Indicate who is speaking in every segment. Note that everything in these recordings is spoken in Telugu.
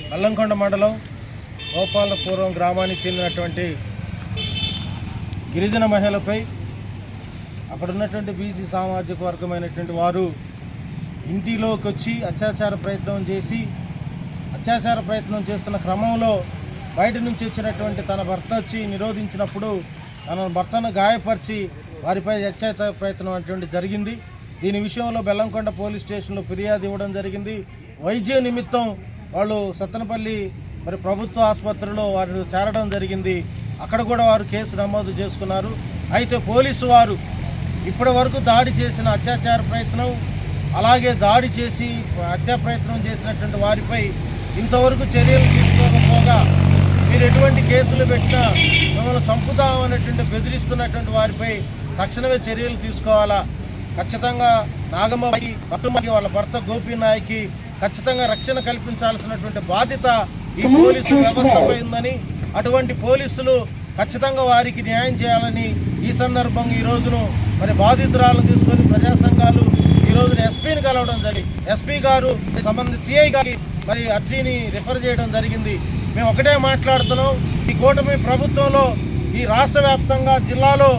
Speaker 1: బెల్లంకొండ మండలం గోపాలపురం గ్రామానికి చెందినటువంటి గిరిజన మహిళపై అక్కడ ఉన్నటువంటి బీసీ సామాజిక వర్గమైనటువంటి వారు ఇంటిలోకి వచ్చి అత్యాచార ప్రయత్నం చేస్తున్న క్రమంలో బయట నుంచి వచ్చినటువంటి తన భర్త వచ్చి నిరోధించినప్పుడు తన భర్తను గాయపరిచి వారిపై అత్యాచార ప్రయత్నం అటువంటి జరిగింది. దీని విషయంలో బెల్లంకొండ పోలీస్ స్టేషన్లో ఫిర్యాదు ఇవ్వడం జరిగింది. వైద్య నిమిత్తం వాళ్ళు సత్తెనపల్లి ప్రభుత్వ ఆసుపత్రిలో వారు చేరడం జరిగింది. అక్కడ కూడా వారు కేసు నమోదు చేసుకున్నారు. అయితే పోలీసు వారు ఇప్పటి వరకు దాడి చేసిన అత్యాచార ప్రయత్నం అలాగే దాడి చేసి హత్యా ప్రయత్నం చేసినటువంటి వారిపై ఇంతవరకు చర్యలు తీసుకోకపోగా మీరు ఎటువంటి కేసులు పెట్టినా మిమ్మల్ని చంపుతామనేటువంటి బెదిరిస్తున్నటువంటి వారిపై తక్షణమే చర్యలు తీసుకోవాలా. ఖచ్చితంగా నాగమ్మకి వాళ్ళ భర్త గోపీనాయక్కి ఖచ్చితంగా రక్షణ కల్పించాల్సినటువంటి బాధ్యత ఈ పోలీసు వ్యవస్థపై ఉందని, అటువంటి పోలీసులు ఖచ్చితంగా వారికి న్యాయం చేయాలని ఈ సందర్భంగా ఈ రోజును బాధితురాలను తీసుకొని ప్రజా సంఘాలు ఈ రోజున ఎస్పీని కలవడం జరిగింది. ఎస్పీ గారు సంబంధించి సిఐ గారికి అర్జీని రిఫర్ చేయడం జరిగింది. మేము ఒకటే మాట్లాడుతున్నాం, ఈ కూటమి ప్రభుత్వంలో ఈ రాష్ట్ర వ్యాప్తంగా జిల్లాలో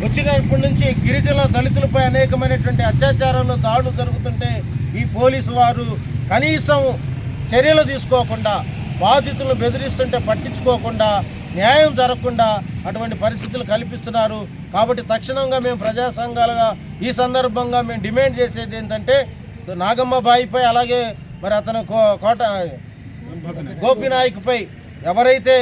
Speaker 1: వచ్చినప్పటి నుంచి గిరిజన దళితులపై అనేకమైనటువంటి అత్యాచారాలు దాడులు జరుగుతుంటే ఈ పోలీసు వారు కనీసం చర్యలు తీసుకోకుండా బాధితులను బెదిరిస్తుంటే పట్టించుకోకుండా న్యాయం జరగకుండా అటువంటి పరిస్థితులు కల్పిస్తున్నారు. కాబట్టి తక్షణంగా మేము ప్రజా సంఘాలుగా ఈ సందర్భంగా మేము డిమాండ్ చేసేది ఏంటంటే నాగమ్మబాయిపై అలాగే అతను గోపీనాయక్పై ఎవరైతే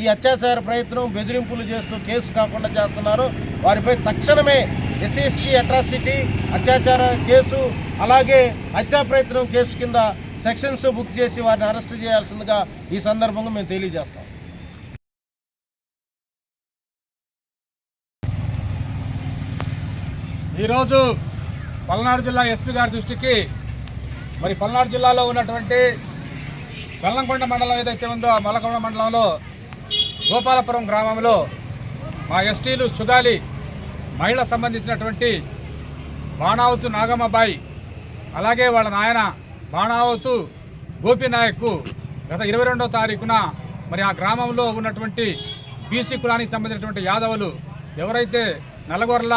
Speaker 1: ఈ అత్యాచార ప్రయత్నం బెదిరింపులు చేస్తూ కేసు కాకుండా చేస్తున్నారో వారిపై తక్షణమే ఎస్సీ అట్రాసిటీ అత్యాచార కేసు అలాగే హత్యా ప్రయత్నం కేసు కింద సెక్షన్స్ బుక్ చేసి వారిని అరెస్ట్ చేయాల్సిందిగా ఈ సందర్భంగా మేము తెలియజేస్తాం.
Speaker 2: ఈరోజు పల్నాడు జిల్లా ఎస్పీ గారి దృష్టికి పల్నాడు జిల్లాలో ఉన్నటువంటి బెల్లంకొండ మండలం ఏదైతే ఉందో ఆ బెల్లంకొండ మండలంలో గోపాలపురం గ్రామంలో మా ఎస్టీలు సుగాలి మహిళకు సంబంధించినటువంటి బాణావతు నాగమ్మబాయి అలాగే వాళ్ళ నాయన బాణావతు గోపీనాయక్ గత 22వ తారీఖున ఆ గ్రామంలో ఉన్నటువంటి బీసీ కులానికి సంబంధించినటువంటి యాదవులు ఎవరైతే నల్లగొర్ల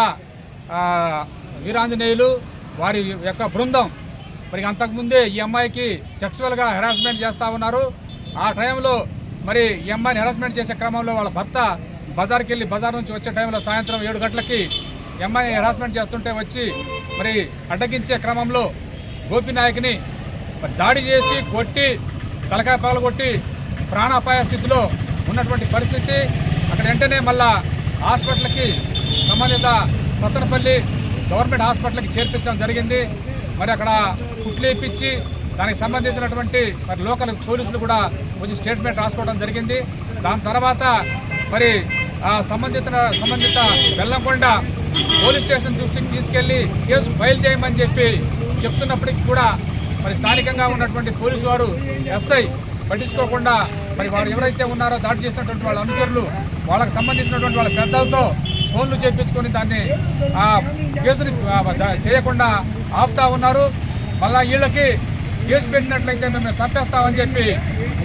Speaker 2: వీరాంజనేయులు వారి యొక్క బృందం అంతకుముందే ఈ అమ్మాయికి సెక్సువల్గా హెరాస్మెంట్ చేస్తూ ఉన్నారు. ఆ టైంలో ఈ అమ్మాయిని హెరాస్మెంట్ చేసే క్రమంలో వాళ్ళ భర్త బజార్కి వెళ్ళి బజార్ నుంచి వచ్చే టైంలో సాయంత్రం 7 గంటలకి ఈ అమ్మాయి హెరాస్మెంట్ చేస్తుంటే వచ్చి అడ్డగించే క్రమంలో గోపీనాయక్ని దాడి చేసి కొట్టి తలకాయ పగలగొట్టి ప్రాణాపాయ స్థితిలో ఉన్నటువంటి పరిస్థితి. అక్కడ వెంటనే మళ్ళా హాస్పిటల్కి సంబంధిత సత్తెనపల్లి గవర్నమెంట్ హాస్పిటల్కి చేర్పించడం జరిగింది. అక్కడ కుట్లు ఇప్పించి దానికి సంబంధించినటువంటి లోకల్ పోలీసులు కూడా వచ్చి స్టేట్మెంట్ రాసుకోవడం జరిగింది. దాని తర్వాత సంబంధిత బెల్లంకొండ పోలీస్ స్టేషన్ దృష్టికి తీసుకెళ్లి కేసు ఫైల్ చేయమని చెప్పి చెప్తున్నప్పటికీ కూడా స్థానికంగా ఉన్నటువంటి పోలీసు వారు ఎస్ఐ పట్టించుకోకుండా వారు ఎవరైతే ఉన్నారో దాడి చేసినటువంటి వాళ్ళ అనుచరులు వాళ్ళకి సంబంధించినటువంటి వాళ్ళ పెద్దలతో ఫోన్లు చేయించుకొని దాన్ని ఆ కేసుని చేయకుండా ఆపుతా ఉన్నారు. మళ్ళా వీళ్ళకి కేసు పెట్టినట్లయితే మేము చంపేస్తామని చెప్పి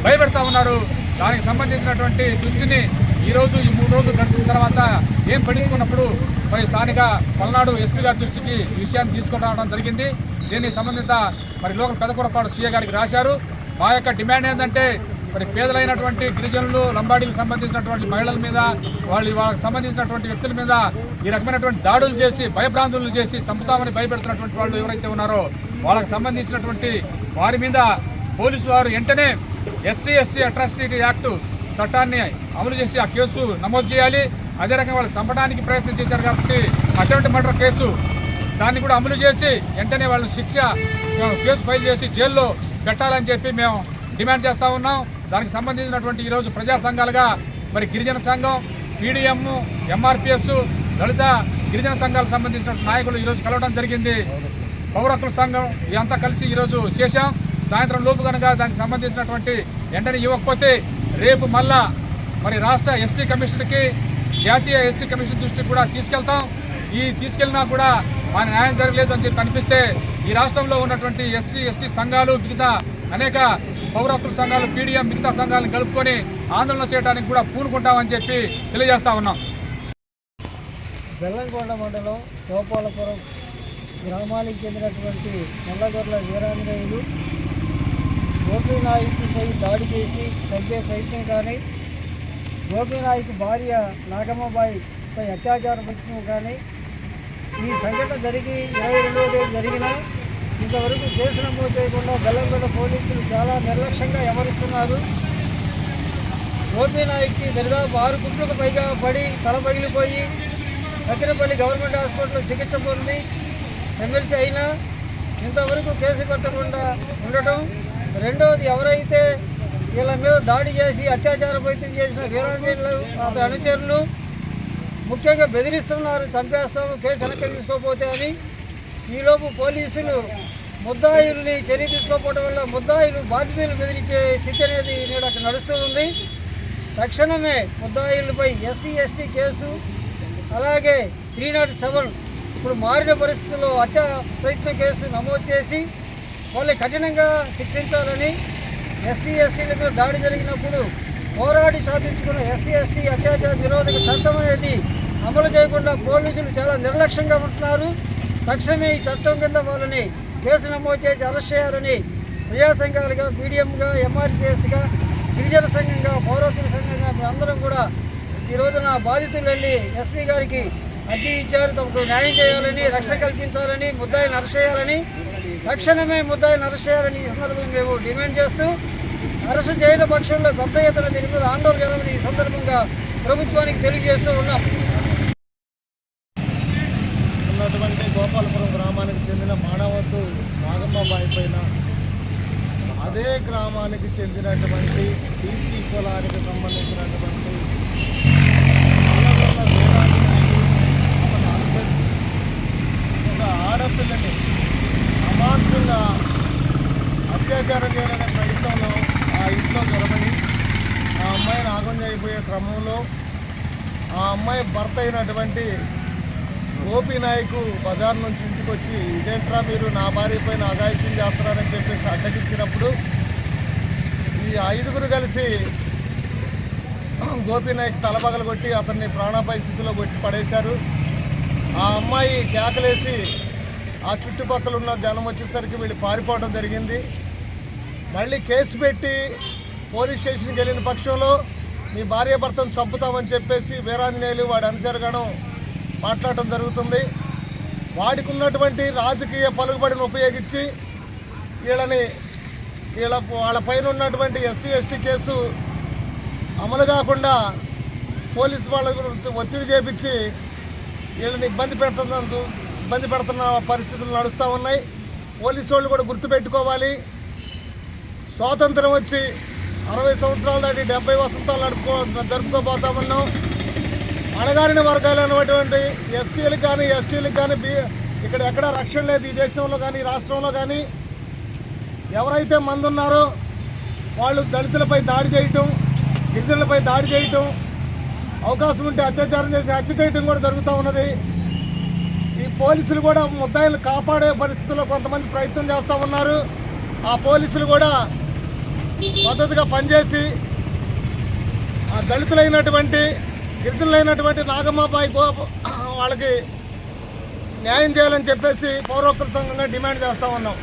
Speaker 2: భయపెడతా ఉన్నారు. దానికి సంబంధించినటువంటి దృష్టిని ఈరోజు ఈ 3 రోజులు గడిచిన తర్వాత ఏం పట్టించుకున్నప్పుడు స్థానిక పల్నాడు ఎస్పీ గారి దృష్టికి ఈ విషయాన్ని తీసుకొని రావడం జరిగింది. దీనికి సంబంధిత లోకల్ పెదకూరపాడు సీఏ గారికి రాశారు. మా యొక్క డిమాండ్ ఏంటంటే పేదలైనటువంటి గిరిజనులు లంబాడీలకు సంబంధించినటువంటి మహిళల మీద వాళ్ళకి సంబంధించినటువంటి వ్యక్తుల మీద ఈ రకమైనటువంటి దాడులు చేసి భయభ్రాంతులు చేసి చంపుతామని భయపెడుతున్నటువంటి వాళ్ళు ఎవరైతే ఉన్నారో వాళ్ళకి సంబంధించినటువంటి వారి మీద పోలీసు వారు వెంటనే ఎస్సీ అట్రాసిటీ యాక్ట్ చట్టాన్ని అమలు చేసి ఆ కేసు నమోదు చేయాలి. అదే రకంగా వాళ్ళు చంపడానికి ప్రయత్నం చేశారు కాబట్టి అటువంటి మర్డర్ కేసు దాన్ని కూడా అమలు చేసి వెంటనే వాళ్ళు కేసు ఫైల్ చేసి జైల్లో పెట్టాలని చెప్పి మేము డిమాండ్ చేస్తూ ఉన్నాం. దానికి సంబంధించినటువంటి ఈరోజు ప్రజా సంఘాలుగా గిరిజన సంఘం, పీడిఎం, ఎంఆర్పిఎస్, దళిత గిరిజన సంఘాలకు సంబంధించిన నాయకులు ఈరోజు కలవడం జరిగింది. పౌర హక్కుల సంఘం ఇదంతా కలిసి ఈరోజు చేశాం. సాయంత్రం లోపు కనుక దానికి సంబంధించినటువంటి వెంటనే ఇవ్వకపోతే రేపు మళ్ళా రాష్ట్ర ఎస్టీ కమిషన్కి జాతీయ ఎస్టీ కమిషన్ దృష్టికి కూడా తీసుకెళ్తాం. తీసుకెళ్ళినా కూడా మన న్యాయం జరగలేదు అని చెప్పి అనిపిస్తే ఈ రాష్ట్రంలో ఉన్నటువంటి ఎస్సీ ఎస్టీ సంఘాలు మిగతా అనేక పౌర హక్కుల సంఘాలు, పీడిఎం, మిగతా సంఘాలను కలుపుకొని ఆందోళన చేయడానికి కూడా పూనుకుంటామని చెప్పి తెలియజేస్తా ఉన్నాం.
Speaker 3: బెల్లంకొండ మండలం గోపాలపురం గ్రామానికి చెందినటువంటి నల్లగొర్ల వీరాంజనేయులు గోపీనాయకుపై దాడి చేసి చంపే ప్రయత్నం కానీ, గోపీనాయక్ భార్య నాగమ్మబాయిపై అత్యాచార ప్రయత్నం కానీ ఈ సంఘటన జరిగి 22వ తేదీ జరిగిన ఇంతవరకు కేసు నమోదు చేయకుండా బెల్లంకొండ పోలీసులు చాలా నిర్లక్ష్యంగా వ్యవహరిస్తున్నారు. గోపీనాయక్కి దరిదాపు 6 గుంటలకు పైగా పడి తల పగిలిపోయి సకినపల్లి గవర్నమెంట్ హాస్పిటల్లో చికిత్స పొంది ఎమ్మెల్సీ అయినా ఇంతవరకు కేసు పెట్టకుండా ఉండటం. రెండవది, ఎవరైతే వీళ్ళ మీద దాడి చేసి అత్యాచార ప్రయత్నం చేసిన వీరాంజనేయులు అతని అనుచరులు ముఖ్యంగా బెదిరిస్తున్నారు, చంపేస్తాము కేసు వెనక్కి తీసుకోకపోతే అని. ఈలోపు పోలీసులు ముద్దాయిల్ని చర్య తీసుకోకపోవడం వల్ల ముద్దాయిలు బాధితులు బెదిరించే స్థితి అనేది నేడు అక్కడ నడుస్తూ ఉంది. తక్షణమే ముద్దాయిలపై ఎస్సీ ఎస్టీ కేసు, అలాగే 307 ఇప్పుడు మారిన పరిస్థితుల్లో హత్య ప్రయత్న కేసు నమోదు చేసి వాళ్ళని కఠినంగా శిక్షించాలని, ఎస్సీ ఎస్టీల మీద దాడి జరిగినప్పుడు పోరాడి సాధించుకున్న ఎస్సీ ఎస్టీ అత్యాచార నిరోధక చట్టం అనేది అమలు చేయకుండా పోలీసులు చాలా నిర్లక్ష్యంగా ఉంటున్నారు. తక్షణమే ఈ చట్టం కింద వాళ్ళని కేసు నమోదు చేసి అరెస్ట్ చేయాలని ప్రజా సంఘాలుగా, పీడిఎంగా, ఎంఆర్పిఎస్గా, గిరిజన సంఘంగా, పౌరకుల సంఘంగా అందరం కూడా ఈ రోజున బాధితులు వెళ్ళి ఎస్పీ గారికి అర్జీ ఇచ్చారు. తమకు న్యాయం చేయాలని, రక్షణ కల్పించాలని, ముద్దాయిని అరెస్ట్ చేయాలని, తక్షణమే ముద్దాయిని అరెస్ట్ చేయాలని ఈ సందర్భంగా మేము డిమాండ్ చేస్తూ, అరెస్ట్ చేయని పక్షంలో పెద్ద ఎత్తున దీని మీద ఆందోళన చేయాలని ఈ సందర్భంగా ప్రభుత్వానికి తెలియజేస్తూ ఉన్నాం.
Speaker 1: ఉన్నటువంటి గోపాలపురం గ్రామానికి చెందిన మానవతు నాగమ్మబాయి పైన అదే గ్రామానికి చెందినటువంటి బీసీ కులానికి సంబంధించినటువంటి ఒక ఆడపిల్లని అమాంతంగా అత్యాచారం చేయాలనే ప్రయత్నంలో ఆ ఇంట్లో జరగని ఆ అమ్మాయిని ఆగం అయిపోయే క్రమంలో ఆ అమ్మాయి భర్త అయినటువంటి గోపీనాయక్ బజార్ నుంచి ఇంటికి వచ్చి, ఇదేంట్రా మీరు నా భార్య పైన అఘాయిత్యం చేస్తున్నారని చెప్పేసి అడ్డగించినప్పుడు ఈ 5గురు కలిసి గోపీనాయక్ తలబగలు కొట్టి అతన్ని ప్రాణాపాయ స్థితిలో కొట్టి పడేశారు. ఆ అమ్మాయి కేకలేసి ఆ చుట్టుపక్కల ఉన్న జనం వచ్చేసరికి వీళ్ళు పారిపోవడం జరిగింది. మళ్ళీ కేసు పెట్టి పోలీస్ స్టేషన్కి వెళ్ళిన పక్షంలో మీ భార్య భర్తను చంపుతామని చెప్పేసి వీరాంజనేయులు వాడి అనుచరగణం మాట్లాడటం జరుగుతుంది. వాడికి ఉన్నటువంటి రాజకీయ పలుకుబడిని ఉపయోగించి వాళ్ళ పైన ఉన్నటువంటి ఎస్సీ ఎస్టీ కేసు అమలు కాకుండా పోలీసు వాళ్ళకు ఒత్తిడి చేపించి వీళ్ళని ఇబ్బంది పెడుతున్న పరిస్థితులు నడుస్తూ ఉన్నాయి. పోలీసు వాళ్ళు కూడా గుర్తుపెట్టుకోవాలి, స్వాతంత్రం వచ్చి 60 సంవత్సరాలు దాటి 70 వసంతాలు జరుపుకోబోతామన్నాం. అణగారిన వర్గాలు అన్నటువంటి ఎస్సీలకు కానీ ఎస్టీలకు కానీ ఇక్కడ ఎక్కడా రక్షణ లేదు. ఈ దేశంలో కానీ రాష్ట్రంలో కానీ ఎవరైతే మంది ఉన్నారో వాళ్ళు దళితులపై దాడి చేయటం, గిరిజనులపై దాడి చేయటం, అవకాశం ఉంటే అత్యాచారం చేసి హత్య చేయటం కూడా జరుగుతూ ఉన్నది. ఈ పోలీసులు కూడా ముద్దాయిలు కాపాడే పరిస్థితుల్లో కొంతమంది ప్రయత్నం చేస్తూ ఉన్నారు. ఆ పోలీసులు కూడా పద్ధతిగా పనిచేసి ఆ దళితులైనటువంటి గిరిజనులైనటువంటి నాగమ్మబాయి వాళ్ళకి న్యాయం చేయాలని చెప్పేసి పౌర హక్కుల సంఘంగా డిమాండ్ చేస్తూ ఉన్నాం.